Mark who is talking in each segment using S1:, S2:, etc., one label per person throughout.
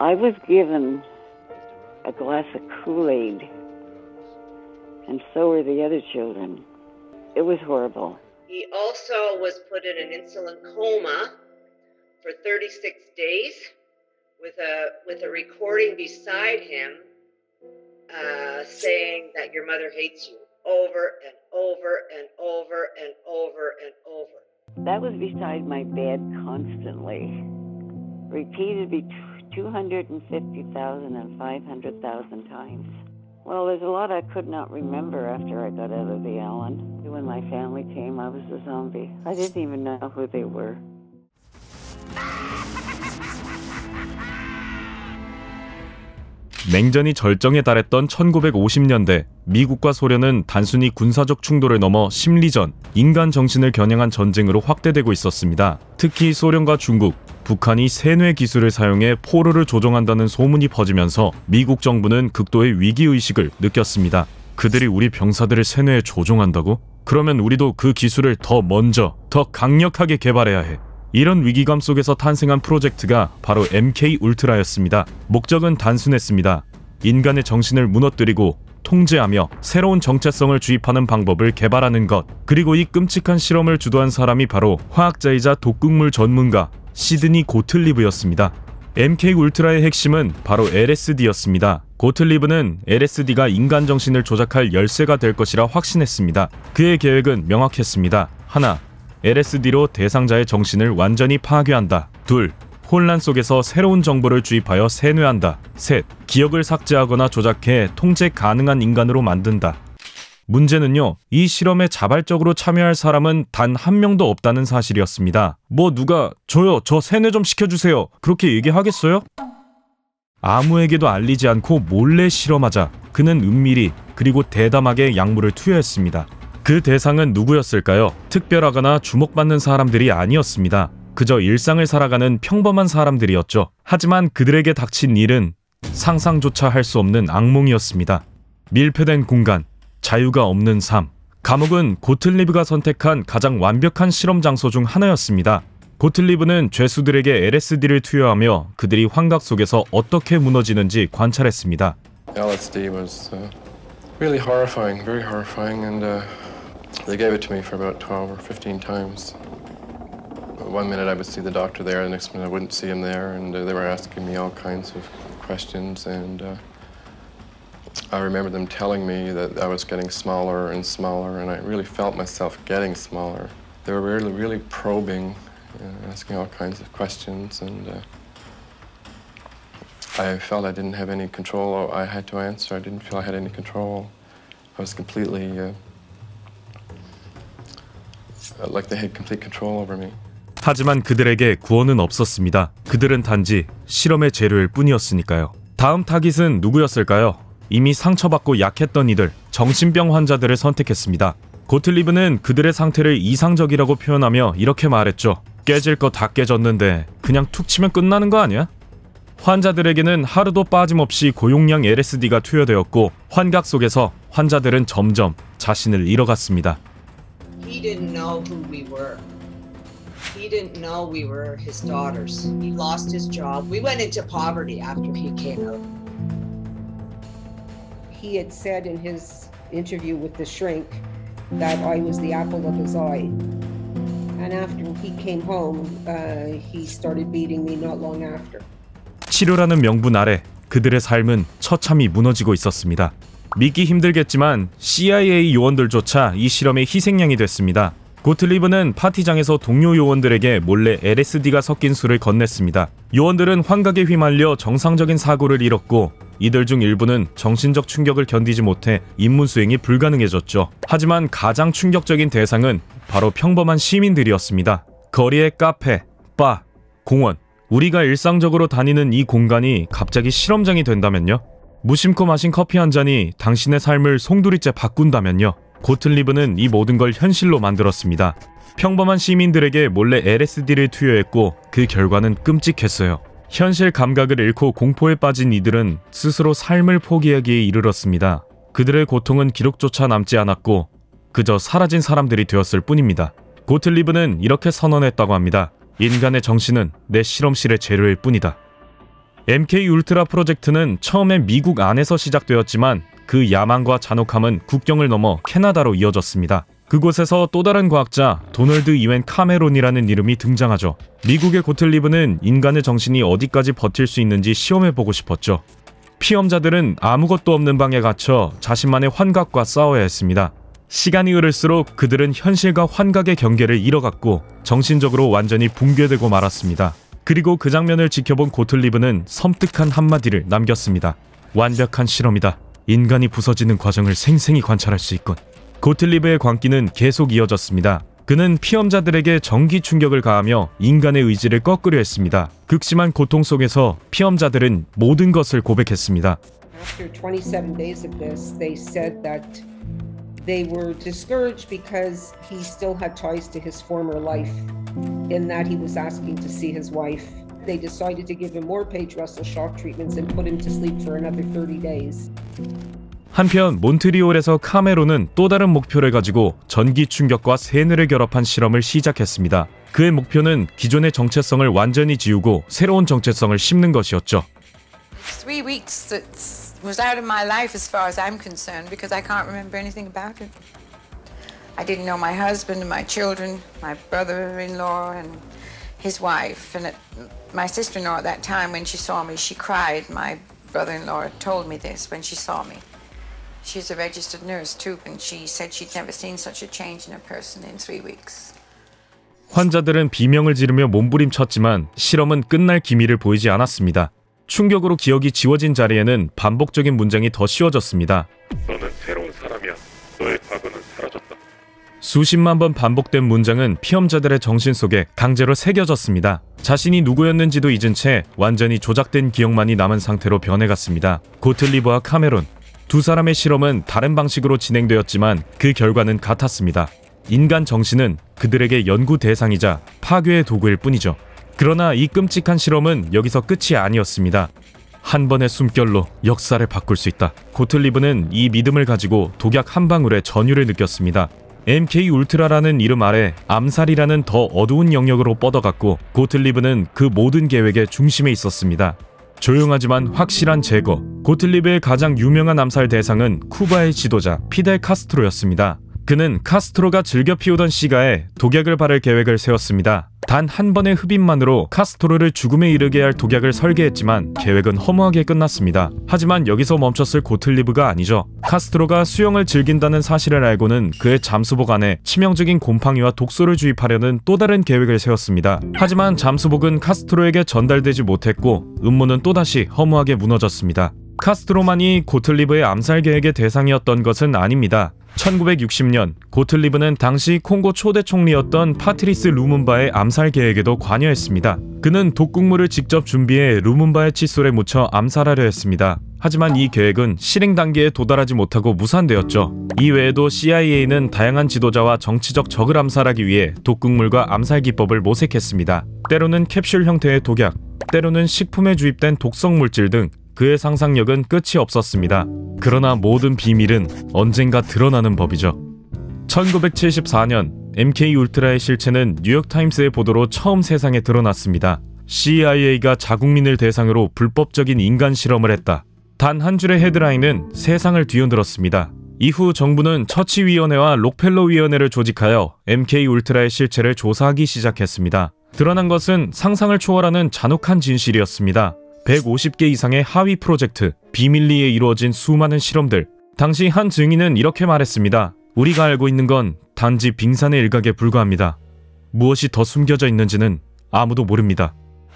S1: I was given a glass of Kool-Aid, and so were the other children. It was horrible.
S2: He also was put in an insulin coma for 36 days with a recording beside him saying that your mother hates you over and over and over and over and over.
S1: That was beside my bed constantly, repeated 250,000 and 500,000 times. Well, there's a lot I could not remember after I got out of the Allen. When my family came, I was a zombie. I didn't even know who they were.
S3: 냉전이 절정에 달했던 1950년대, 미국과 소련은 단순히 군사적 충돌을 넘어 심리전, 인간 정신을 겨냥한 전쟁으로 확대되고 있었습니다. 특히 소련과 중국, 북한이 세뇌 기술을 사용해 포로를 조종한다는 소문이 퍼지면서 미국 정부는 극도의 위기의식을 느꼈습니다. 그들이 우리 병사들을 세뇌해 조종한다고? 그러면 우리도 그 기술을 더 먼저, 더 강력하게 개발해야 해. 이런 위기감 속에서 탄생한 프로젝트가 바로 MK 울트라였습니다. 목적은 단순했습니다. 인간의 정신을 무너뜨리고 통제하며 새로운 정체성을 주입하는 방법을 개발하는 것. 그리고 이 끔찍한 실험을 주도한 사람이 바로 화학자이자 독극물 전문가 시드니 고틀리브였습니다. MK 울트라의 핵심은 바로 LSD였습니다. 고틀리브는 LSD가 인간 정신을 조작할 열쇠가 될 것이라 확신했습니다. 그의 계획은 명확했습니다. 하나, LSD로 대상자의 정신을 완전히 파괴한다. 둘, 혼란 속에서 새로운 정보를 주입하여 세뇌한다. 셋, 기억을 삭제하거나 조작해 통제 가능한 인간으로 만든다. 문제는요, 이 실험에 자발적으로 참여할 사람은 단 한 명도 없다는 사실이었습니다. 뭐 누가 저요, 저 세뇌 좀 시켜주세요, 그렇게 얘기하겠어요? 아무에게도 알리지 않고 몰래 실험하자 그는 은밀히 그리고 대담하게 약물을 투여했습니다. 그 대상은 누구였을까요? 특별하거나 주목받는 사람들이 아니었습니다. 그저 일상을 살아가는 평범한 사람들이었죠. 하지만 그들에게 닥친 일은 상상조차 할 수 없는 악몽이었습니다. 밀폐된 공간, 자유가 없는 삶. 감옥은 고틀리브가 선택한 가장 완벽한 실험 장소 중 하나였습니다. 고틀리브는 죄수들에게 LSD를 투여하며 그들이 환각 속에서 어떻게 무너지는지 관찰했습니다.
S4: LSD was really horrifying, very horrifying, and they gave it to me for about 12 or 15 times. One minute I would see the doctor there, the next minute I wouldn't see him there, and they were asking me all kinds of questions, and I remember them telling me that I was getting smaller and smaller, and I really felt myself getting smaller. They were really probing, asking all kinds of questions, and I felt I didn't have any control. I had to answer. I didn't feel I had any control. I was completely like they had complete control over me.
S3: 하지만 그들에게 구원은 없었습니다. 그들은 단지 실험의 재료일 뿐이었으니까요. 다음 타깃은 누구였을까요? 이미 상처받고 약했던 이들, 정신병 환자들을 선택했습니다. 고틀리브는 그들의 상태를 이상적이라고 표현하며 이렇게 말했죠. 깨질 거 다 깨졌는데 그냥 툭 치면 끝나는 거 아니야? 환자들에게는 하루도 빠짐없이 고용량 LSD가 투여되었고 환각 속에서 환자들은 점점 자신을 잃어갔습니다.
S2: He didn't know who we were. He didn't know we were his daughters. He lost his job. We went into poverty after he came out.
S5: He had said in his interview with the shrink that I was the apple of his eye. And after he came home, he started beating me not long after.
S3: 치료라는 명분 아래 그들의 삶은 처참히 무너지고 있었습니다. 믿기 힘들겠지만 CIA 요원들조차 이 실험의 희생양이 됐습니다. 고틀리브는 파티장에서 동료 요원들에게 몰래 LSD가 섞인 술을 건넸습니다. 요원들은 환각에 휘말려 정상적인 사고를 잃었고 이들 중 일부는 정신적 충격을 견디지 못해 임무 수행이 불가능해졌죠. 하지만 가장 충격적인 대상은 바로 평범한 시민들이었습니다. 거리의 카페, 바, 공원, 우리가 일상적으로 다니는 이 공간이 갑자기 실험장이 된다면요? 무심코 마신 커피 한 잔이 당신의 삶을 송두리째 바꾼다면요? 고틀리브는 이 모든 걸 현실로 만들었습니다. 평범한 시민들에게 몰래 LSD를 투여했고 그 결과는 끔찍했어요. 현실 감각을 잃고 공포에 빠진 이들은 스스로 삶을 포기하기에 이르렀습니다. 그들의 고통은 기록조차 남지 않았고 그저 사라진 사람들이 되었을 뿐입니다. 고틀리브는 이렇게 선언했다고 합니다. 인간의 정신은 내 실험실의 재료일 뿐이다. MK 울트라 프로젝트는 처음에 미국 안에서 시작되었지만 그 야망과 잔혹함은 국경을 넘어 캐나다로 이어졌습니다. 그곳에서 또 다른 과학자 도널드 이웬 카메론이라는 이름이 등장하죠. 미국의 고틀리브는 인간의 정신이 어디까지 버틸 수 있는지 시험해보고 싶었죠. 피험자들은 아무것도 없는 방에 갇혀 자신만의 환각과 싸워야 했습니다. 시간이 흐를수록 그들은 현실과 환각의 경계를 잃어갔고 정신적으로 완전히 붕괴되고 말았습니다. 그리고 그 장면을 지켜본 고틀리브는 섬뜩한 한마디를 남겼습니다. 완벽한 실험이다. 인간이 부서지는 과정을 생생히 관찰할 수 있군. 고틀리브의 광기는 계속 이어졌습니다. 그는 피험자들에게 전기 충격을 가하며 인간의 의지를 꺾으려 했습니다. 극심한 고통 속에서 피험자들은 모든 것을 고백했습니다.
S5: After 27 days of this, they said that they were discouraged because he still had ties to his former life, in that he was asking to see his wife. They decided to give him more Page Russell shock treatments and put him to sleep for another 30 days.
S3: 한편 몬트리올에서 카메론은 또 다른 목표를 가지고 전기 충격과 세뇌를 결합한 실험을 시작했습니다. 그의 목표는 기존의 정체성을 완전히 지우고 새로운 정체성을 심는 것이었죠.
S6: 3 weeks that was out of my life as far as I'm concerned because I can't remember anything about it. I didn't know my husband and my children, my brother-in-law and his wife. And my sister-in-law at that time, when she saw me, she cried. My brother-in-law told me this when she saw me. She's a registered nurse too, and she said she'd never seen such a change in a person in 3 weeks.
S3: 환자들은 비명을 지르며 몸부림쳤지만 실험은 끝날 기미를 보이지 않았습니다. 충격으로 기억이 지워진 자리에는 반복적인 문장이 더 씌워졌습니다.
S7: 너는 새로운 사람이야. 너의 과거는 사라졌다.
S3: 수십만 번 반복된 문장은 피험자들의 정신 속에 강제로 새겨졌습니다. 자신이 누구였는지도 잊은 채 완전히 조작된 기억만이 남은 상태로 변해갔습니다. 고틀리브와 카메론, 두 사람의 실험은 다른 방식으로 진행되었지만 그 결과는 같았습니다. 인간 정신은 그들에게 연구 대상이자 파괴의 도구일 뿐이죠. 그러나 이 끔찍한 실험은 여기서 끝이 아니었습니다. 한 번의 숨결로 역사를 바꿀 수 있다. 고틀리브는 이 믿음을 가지고 독약 한 방울에 전율을 느꼈습니다. MK 울트라라는 이름 아래 암살이라는 더 어두운 영역으로 뻗어갔고 고틀리브는 그 모든 계획의 중심에 있었습니다. 조용하지만 확실한 제거. 고틀리브의 가장 유명한 암살 대상은 쿠바의 지도자 피델 카스트로였습니다. 그는 카스트로가 즐겨 피우던 시가에 독약을 바를 계획을 세웠습니다. 단 한 번의 흡입만으로 카스트로를 죽음에 이르게 할 독약을 설계했지만 계획은 허무하게 끝났습니다. 하지만 여기서 멈췄을 고틀리브가 아니죠. 카스트로가 수영을 즐긴다는 사실을 알고는 그의 잠수복 안에 치명적인 곰팡이와 독소를 주입하려는 또 다른 계획을 세웠습니다. 하지만 잠수복은 카스트로에게 전달되지 못했고 음모는 또다시 허무하게 무너졌습니다. 카스트로만이 고틀리브의 암살 계획의 대상이었던 것은 아닙니다. 1960년 고틀리브는 당시 콩고 초대 총리였던 파트리스 루문바의 암살 계획에도 관여했습니다. 그는 독극물을 직접 준비해 루문바의 칫솔에 묻혀 암살하려 했습니다. 하지만 이 계획은 실행 단계에 도달하지 못하고 무산되었죠. 이 외에도 CIA는 다양한 지도자와 정치적 적을 암살하기 위해 독극물과 암살 기법을 모색했습니다. 때로는 캡슐 형태의 독약, 때로는 식품에 주입된 독성 물질 등 그의 상상력은 끝이 없었습니다. 그러나 모든 비밀은 언젠가 드러나는 법이죠. 1974년 MK 울트라의 실체는 뉴욕타임스의 보도로 처음 세상에 드러났습니다. CIA가 자국민을 대상으로 불법적인 인간 실험을 했다. 단 한 줄의 헤드라인은 세상을 뒤흔들었습니다. 이후 정부는 처치위원회와 록펠러위원회를 조직하여 MK 울트라의 실체를 조사하기 시작했습니다. 드러난 것은 상상을 초월하는 잔혹한 진실이었습니다. 150개 이상의 하위 프로젝트, 비밀리에 이루어진 수많은 실험들. 당시 한 증인은 이렇게 말했습니다. 우리가 알고 있는 건 단지 빙산의 일각에 불과합니다. 무엇이 더 숨겨져 있는지는 아무도 모릅니다.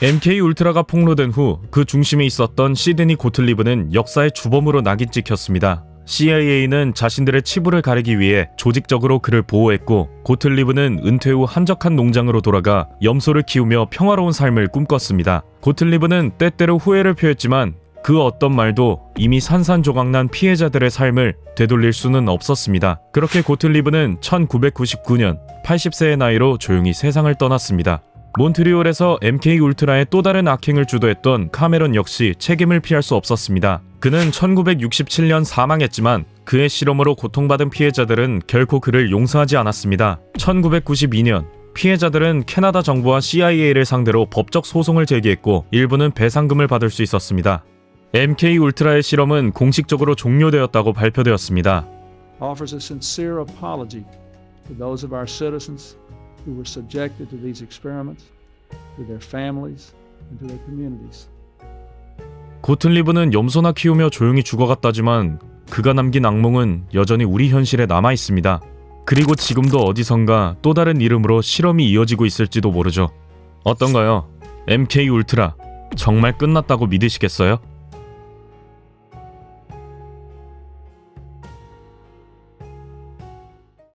S3: MK 울트라가 폭로된 후 그 중심에 있었던 시드니 고틀리브는 역사의 주범으로 낙인 찍혔습니다. CIA는 자신들의 치부를 가리기 위해 조직적으로 그를 보호했고 고틀리브는 은퇴 후 한적한 농장으로 돌아가 염소를 키우며 평화로운 삶을 꿈꿨습니다. 고틀리브는 때때로 후회를 표했지만 그 어떤 말도 이미 산산조각난 피해자들의 삶을 되돌릴 수는 없었습니다. 그렇게 고틀리브는 1999년 80세의 나이로 조용히 세상을 떠났습니다. 몬트리올에서 MK 울트라의 또 다른 악행을 주도했던 카메론 역시 책임을 피할 수 없었습니다. 그는 1967년 사망했지만 그의 실험으로 고통받은 피해자들은 결코 그를 용서하지 않았습니다. 1992년 피해자들은 캐나다 정부와 CIA를 상대로 법적 소송을 제기했고 일부는 배상금을 받을 수 있었습니다. MK 울트라의 실험은 공식적으로 종료되었다고 발표되었습니다.
S8: Offers a sincere apology to those of our citizens who were subjected to these experiments, to their families, and to their communities.
S3: 고튼리브는 염소나 키우며 조용히 죽어갔다지만 그가 남긴 악몽은 여전히 우리 현실에 남아 있습니다. 그리고 지금도 어디선가 또 다른 이름으로 실험이 이어지고 있을지도 모르죠. 어떤가요? MK 울트라 정말 끝났다고 믿으시겠어요?